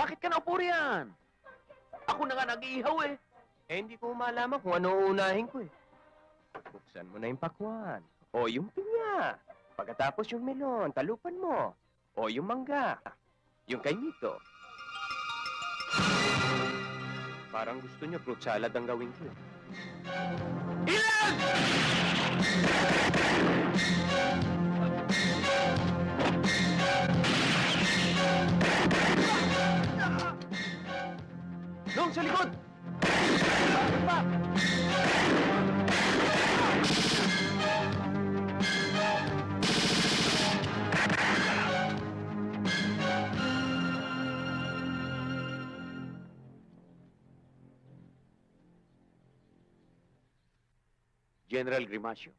Bakit ka naupo riyan? Ako na nga nag-iihaw eh. Eh, hindi ko malaman kung ano uunahin ko eh. Buksan mo na yung pakwan. O yung pinya. Pagkatapos yung melon, talupan mo. O yung mangga. Yung kay Mito. Parang gusto niyo fruit salad ang gawin ko eh. Ilan! Long, sa likod! Pa! General Grimacio,